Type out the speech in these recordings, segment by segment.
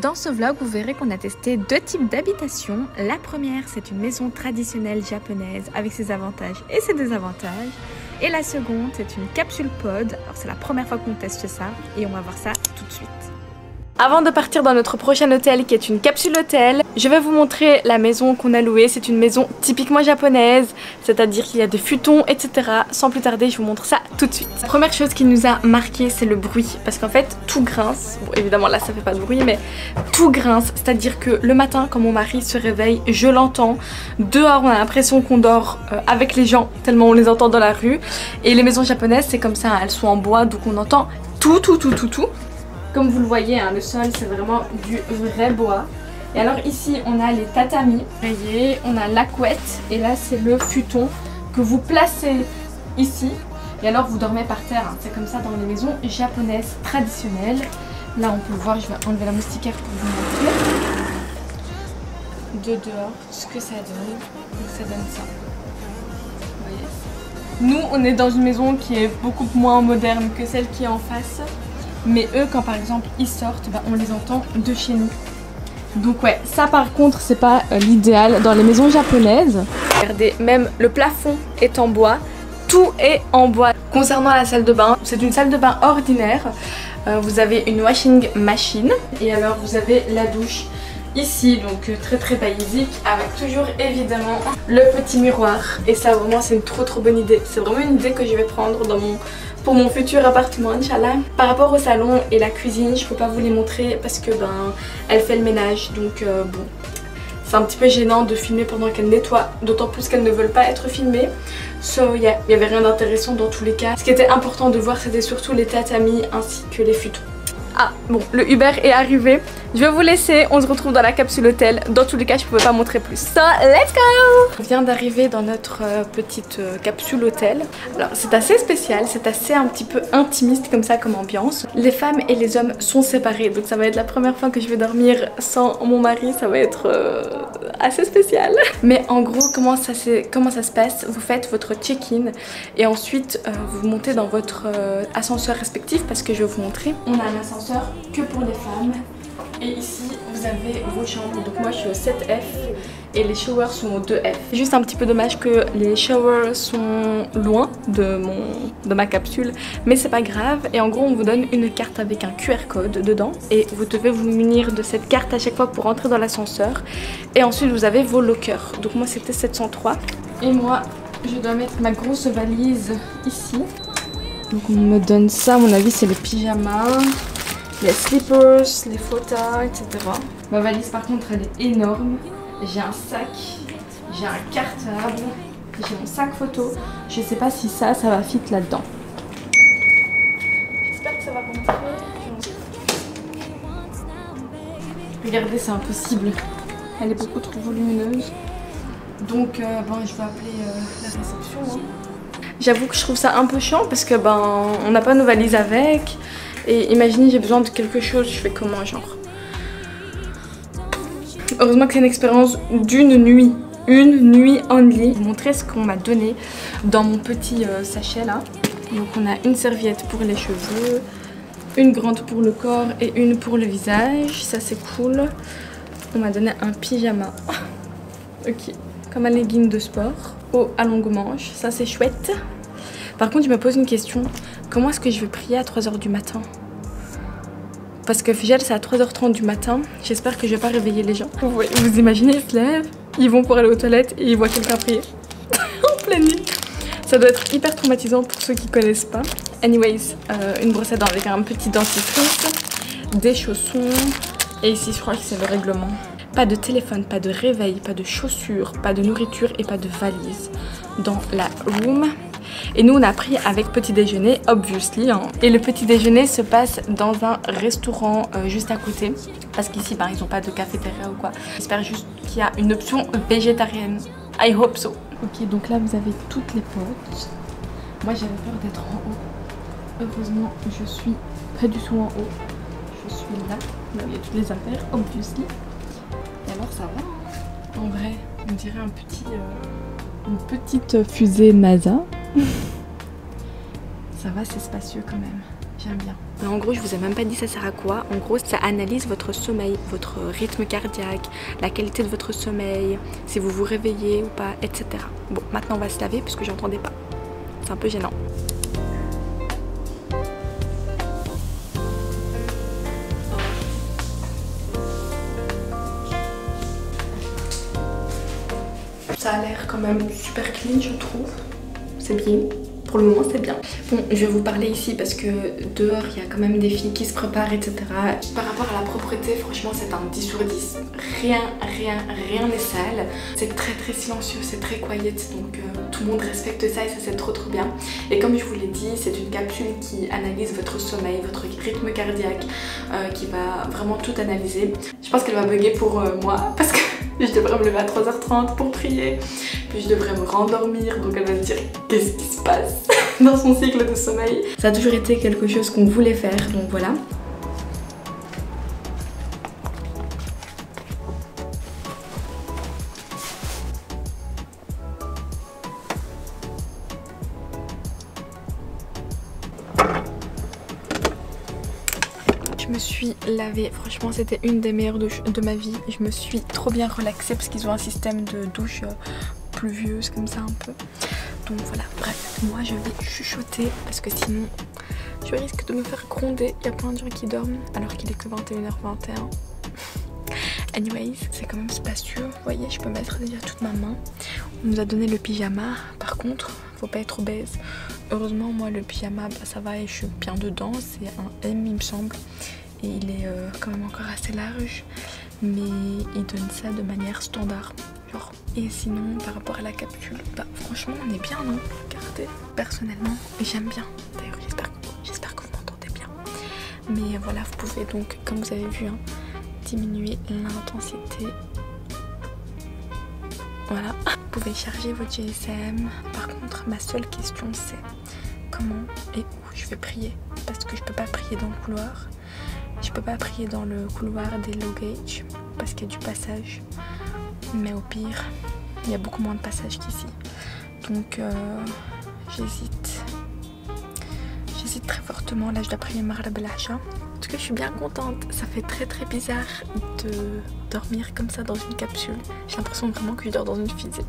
Dans ce vlog, vous verrez qu'on a testé deux types d'habitations. La première, c'est une maison traditionnelle japonaise avec ses avantages et ses désavantages. Et la seconde, c'est une capsule pod. Alors c'est la première fois qu'on teste ça et on va voir ça tout de suite. Avant de partir dans notre prochain hôtel qui est une capsule hôtel, je vais vous montrer la maison qu'on a louée. C'est une maison typiquement japonaise, c'est-à-dire qu'il y a des futons, etc. Sans plus tarder, je vous montre ça tout de suite. La première chose qui nous a marqué, c'est le bruit, parce qu'en fait tout grince. Bon, évidemment là ça fait pas de bruit, mais tout grince, c'est-à-dire que le matin quand mon mari se réveille, je l'entends. Dehors on a l'impression qu'on dort avec les gens, tellement on les entend dans la rue. Et les maisons japonaises c'est comme ça, elles sont en bois, donc on entend tout. Comme vous le voyez, hein, le sol c'est vraiment du vrai bois. Et alors ici on a les tatamis, vous voyez, on a la couette et là c'est le futon que vous placez ici. Et alors vous dormez par terre, hein. C'est comme ça dans les maisons japonaises traditionnelles. Là on peut le voir, je vais enlever la moustiquaire pour vous montrer. De dehors, ce que ça donne. Donc ça donne ça. Vous voyez. Nous on est dans une maison qui est beaucoup moins moderne que celle qui est en face. Mais eux, quand par exemple ils sortent, bah, on les entend de chez nous. Donc ouais, ça par contre c'est pas l'idéal dans les maisons japonaises. Regardez, même le plafond est en bois, tout est en bois. Concernant la salle de bain, c'est une salle de bain ordinaire. Vous avez une washing machine et alors vous avez la douche ici, donc très basique, avec toujours évidemment le petit miroir. Et ça vraiment c'est une trop bonne idée. C'est vraiment une idée que je vais prendre pour mon futur appartement, Inch'Allah. Par rapport au salon et la cuisine, je peux pas vous les montrer parce que elle fait le ménage, donc bon, c'est un petit peu gênant de filmer pendant qu'elle nettoie, d'autant plus qu'elles ne veulent pas être filmées. So yeah, il y avait rien d'intéressant dans tous les cas. Ce qui était important de voir, c'était surtout les tatamis ainsi que les futons. Ah bon, le Uber est arrivé. Je vais vous laisser, on se retrouve dans la capsule hôtel. Dans tous les cas, je pouvais pas montrer plus. So, let's go! On vient d'arriver dans notre petite capsule hôtel. Alors, c'est assez spécial, c'est assez un petit peu intimiste comme ça, comme ambiance. Les femmes et les hommes sont séparés, donc ça va être la première fois que je vais dormir sans mon mari. Ça va être assez spécial. Mais en gros, comment ça se passe? Vous faites votre check-in et ensuite vous montez dans votre ascenseur respectif parce que je vais vous montrer. On a un ascenseur que pour les femmes. Et ici vous avez vos chambres, donc moi je suis au 7F et les showers sont au 2F. C'est juste un petit peu dommage que les showers sont loin de ma capsule, mais c'est pas grave. Et en gros on vous donne une carte avec un QR code dedans et vous devez vous munir de cette carte à chaque fois pour rentrer dans l'ascenseur. Et ensuite vous avez vos lockers, donc moi c'était 703 et moi je dois mettre ma grosse valise ici. Donc on me donne ça, à mon avis c'est les pyjamas, les slippers, les photos, etc. Ma valise par contre elle est énorme. J'ai un sac, j'ai un cartable, j'ai mon sac photo. Je sais pas si ça va fit là-dedans. J'espère que ça va rentrer. Regardez, c'est impossible. Elle est beaucoup trop volumineuse. Donc bon, je vais appeler la réception. Hein. J'avoue que je trouve ça un peu chiant parce que on n'a pas nos valises avec. Et imaginez j'ai besoin de quelque chose, je fais comment genre? Heureusement que c'est une expérience d'une nuit. Une nuit only. Je vais vous montrer ce qu'on m'a donné dans mon petit sachet là. Donc on a une serviette pour les cheveux, une grande pour le corps et une pour le visage. Ça c'est cool. On m'a donné un pyjama. Ok. Comme un legging de sport. Haut à longue manche. Ça c'est chouette. Par contre je me pose une question. Comment est-ce que je vais prier à 3 h du matin? Parce que Fijal c'est à 3 h 30 du matin. J'espère que je vais pas réveiller les gens. Vous imaginez, ils se lèvent, ils vont pour aller aux toilettes et ils voient quelqu'un prier en pleine nuit. Ça doit être hyper traumatisant pour ceux qui connaissent pas. Anyways, une brosse à dents avec un petit dentifrice, des chaussons. Et ici je crois que c'est le règlement. Pas de téléphone, pas de réveil, pas de chaussures, pas de nourriture et pas de valise dans la room. Et nous on a pris avec petit déjeuner, obviously, hein. Et le petit déjeuner se passe dans un restaurant juste à côté. Parce qu'ici ils n'ont pas de cafétéria ou quoi. J'espère juste qu'il y a une option végétarienne. I hope so. Ok, donc là vous avez toutes les portes. Moi j'avais peur d'être en haut. Heureusement je suis pas du tout en haut. Je suis là, là il y a toutes les affaires, obviously. Et alors ça va. En vrai, on dirait une petite fusée NASA. Ça va, c'est spacieux quand même. j'aime bien. Alors en gros, je vous ai même pas dit ça sert à quoi. En gros, ça analyse votre sommeil, votre rythme cardiaque, la qualité de votre sommeil, si vous vous réveillez ou pas, etc. Bon, maintenant on va se laver puisque j'entendais pas. C'est un peu gênant. Ça a l'air quand même super clean, je trouve. C'est bien. Pour le moment, c'est bien. Bon, je vais vous parler ici parce que dehors, il y a quand même des filles qui se préparent, etc. Par rapport à la propreté, franchement, c'est un 10 sur 10. Rien n'est sale. C'est très silencieux, c'est très quiet. Donc, tout le monde respecte ça et ça, c'est trop bien. Et comme je vous l'ai dit, c'est une capsule qui analyse votre sommeil, votre rythme cardiaque, qui va vraiment tout analyser. Je pense qu'elle va bugger pour moi parce que je devrais me lever à 3h30 pour prier, puis je devrais me rendormir, donc elle va se dire qu'est-ce qui se passe dans son cycle de sommeil. Ça a toujours été quelque chose qu'on voulait faire, donc voilà. Je me suis lavée, franchement c'était une des meilleures douches de ma vie. Je me suis trop bien relaxée parce qu'ils ont un système de douche pluvieuse comme ça un peu. Donc voilà, bref, moi je vais chuchoter parce que sinon je risque de me faire gronder. Il y a plein de gens qui dorment alors qu'il est que 21h21. Anyways, c'est quand même spacieux, vous voyez, je peux mettre déjà toute ma main. On nous a donné le pyjama, par contre, faut pas être obèse. Heureusement, moi le pyjama, bah, ça va et je suis bien dedans, c'est un M il me semble. Et il est quand même encore assez large, mais il donne ça de manière standard. Genre. Et sinon, par rapport à la capsule, bah franchement on est bien, non? Regardez, personnellement, j'aime bien. D'ailleurs, j'espère que vous m'entendez bien. Mais voilà, vous pouvez donc, comme vous avez vu, hein, diminuer l'intensité. Voilà. Vous pouvez charger votre GSM. Par contre, ma seule question c'est comment et où je vais prier. Parce que je peux pas prier dans le couloir. Je peux pas prier dans le couloir des low gauge parce qu'il y a du passage. Mais au pire, il y a beaucoup moins de passage qu'ici. Donc j'hésite. J'hésite très fortement. Là, je dois prier Maghrib el-Isha. En tout cas, je suis bien contente. Ça fait très bizarre de dormir comme ça dans une capsule. J'ai l'impression vraiment que je dors dans une fusée.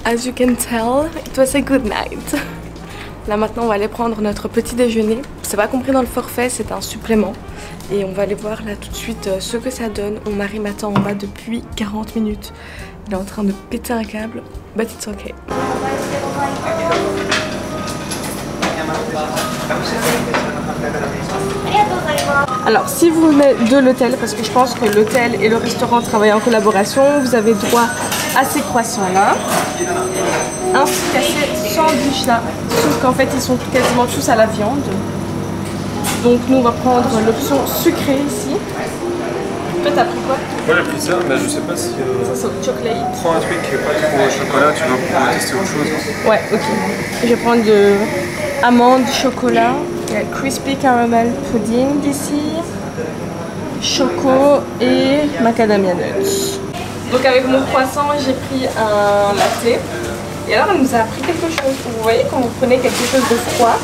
As you can tell, it was a good night. Là maintenant on va aller prendre notre petit déjeuner. C'est pas compris dans le forfait, c'est un supplément. Et on va aller voir là tout de suite ce que ça donne. Mon mari m'attend en bas depuis 40 minutes. Il est en train de péter un câble. But it's okay. Alors si vous venez de l'hôtel, parce que je pense que l'hôtel et le restaurant travaillent en collaboration, vous avez droit à ces croissants là, ainsi qu'à ces sandwichs là, sauf qu'en fait ils sont quasiment tous à la viande. Donc nous on va prendre l'option sucrée ici. Toi t'as pris quoi? Moi j'ai pris ça, mais je sais pas si... Ça c'est au chocolate. Prends un truc qui est pas trop au chocolat, tu vas pouvoir tester autre chose. Ouais, ok. Je vais prendre de amandes, chocolat. Il y a crispy caramel pudding ici, choco et macadamia nuts. Donc avec mon croissant, j'ai pris un latte. Et alors elle nous a appris quelque chose. Vous voyez, quand vous prenez quelque chose de froid,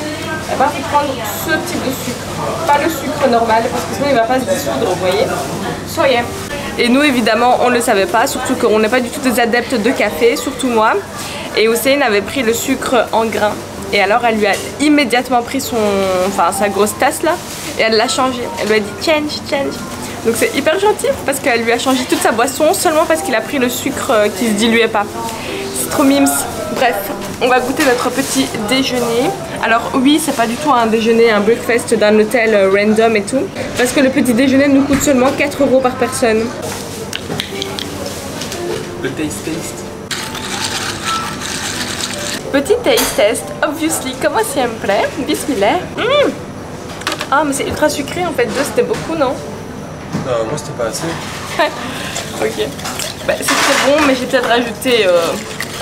il va vous prendre ce type de sucre. Pas le sucre normal, parce que sinon il va pas se dissoudre, vous voyez. Soyez. Et nous évidemment on ne le savait pas, surtout qu'on n'est pas du tout des adeptes de café, surtout moi. Et Hussein avait pris le sucre en grains. Et alors elle lui a immédiatement pris sa grosse tasse là et elle l'a changé. Elle lui a dit change. Donc c'est hyper gentil parce qu'elle lui a changé toute sa boisson seulement parce qu'il a pris le sucre qui se diluait pas. C'est trop mimes. Bref, on va goûter notre petit déjeuner. Alors oui, c'est pas du tout un déjeuner, un breakfast d'un hôtel random et tout. Parce que le petit déjeuner nous coûte seulement 4 € par personne. Le taste. Petit taste test, obviously, como siempre. Bismillah. Ah, mais c'est ultra sucré en fait. 2 c'était beaucoup, non? Non, moi c'était pas assez. Ok. Bah, c'est très bon, mais j'ai peut-être rajouté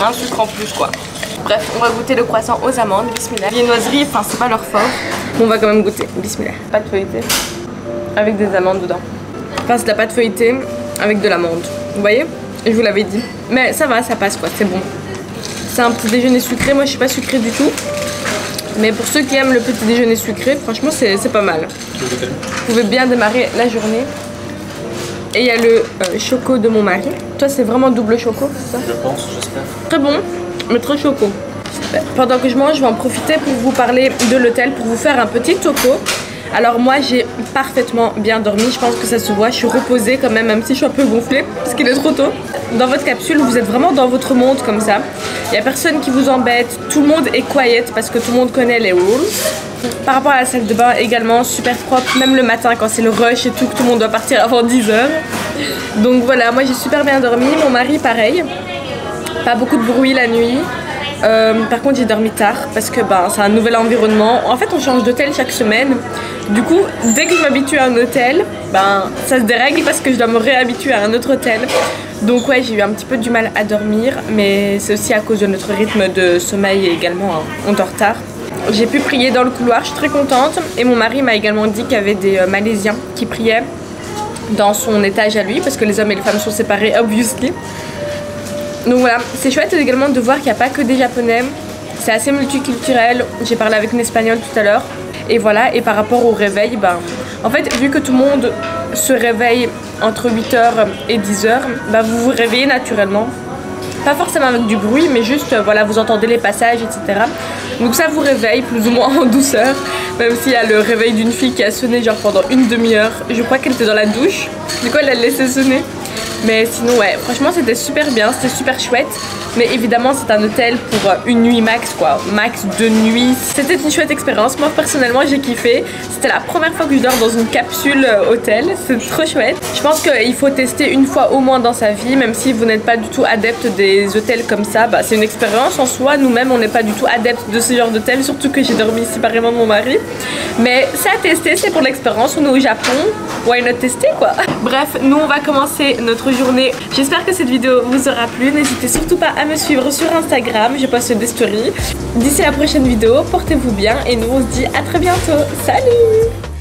un sucre en plus quoi. Bref, on va goûter le croissant aux amandes, bismillah. Viennoiserie, enfin c'est pas leur fort, mais on va quand même goûter, bismillah. Pâte feuilletée avec des amandes dedans. Enfin c'est de la pâte feuilletée avec de l'amande, vous voyez? Je vous l'avais dit. Mais ça va, ça passe quoi, c'est bon. C'est un petit déjeuner sucré, moi je suis pas sucrée du tout. Mais pour ceux qui aiment le petit déjeuner sucré, franchement c'est pas mal. Vous pouvez bien démarrer la journée. Et il y a le choco de mon mari. Toi c'est vraiment double choco, c'est ça? Je pense, j'espère. Très bon, mais très choco. Pendant que je mange, je vais en profiter pour vous parler de l'hôtel, pour vous faire un petit topo. Alors moi j'ai parfaitement bien dormi, je pense que ça se voit, je suis reposée quand même si je suis un peu gonflée parce qu'il est trop tôt. Dans votre capsule, vous êtes vraiment dans votre monde comme ça. Il n'y a personne qui vous embête, tout le monde est quiet parce que tout le monde connaît les rules. Par rapport à la salle de bain également, super propre, même le matin quand c'est le rush et tout, que tout le monde doit partir avant 10 h. Donc voilà, moi j'ai super bien dormi, mon mari pareil. Pas beaucoup de bruit la nuit. Par contre j'ai dormi tard parce que c'est un nouvel environnement. En fait on change d'hôtel chaque semaine. Du coup dès que je m'habitue à un hôtel, ça se dérègle parce que je dois me réhabituer à un autre hôtel. Donc ouais j'ai eu un petit peu du mal à dormir. Mais c'est aussi à cause de notre rythme de sommeil également, on dort tard. J'ai pu prier dans le couloir, je suis très contente. Et mon mari m'a également dit qu'il y avait des Malaisiens qui priaient dans son étage à lui. Parce que les hommes et les femmes sont séparés obviously. Donc voilà, c'est chouette également de voir qu'il n'y a pas que des japonais, c'est assez multiculturel, j'ai parlé avec une espagnole tout à l'heure. Et voilà, et par rapport au réveil, en fait vu que tout le monde se réveille entre 8 h et 10 h, vous vous réveillez naturellement. Pas forcément avec du bruit, mais juste voilà, vous entendez les passages, etc. Donc ça vous réveille plus ou moins en douceur, même s'il y a le réveil d'une fille qui a sonné genre pendant une demi-heure. Je crois qu'elle était dans la douche, du coup elle l'a laissé sonner. Mais sinon ouais, franchement c'était super bien, c'était super chouette. Mais évidemment c'est un hôtel pour une nuit max quoi, max 2 nuits. C'était une chouette expérience, moi personnellement j'ai kiffé. C'était la première fois que je dors dans une capsule hôtel, c'est trop chouette. Je pense qu'il faut tester une fois au moins dans sa vie, même si vous n'êtes pas du tout adepte des hôtels comme ça, c'est une expérience en soi. Nous-mêmes on n'est pas du tout adepte de ce genre d'hôtel, surtout que j'ai dormi séparément de mon mari. Mais c'est à tester, c'est pour l'expérience, on est au Japon, why not tester quoi. Bref, nous on va commencer notre journée. J'espère que cette vidéo vous aura plu, n'hésitez surtout pas à me suivre sur Instagram, je poste des stories. D'ici la prochaine vidéo, portez-vous bien et nous on se dit à très bientôt, salut!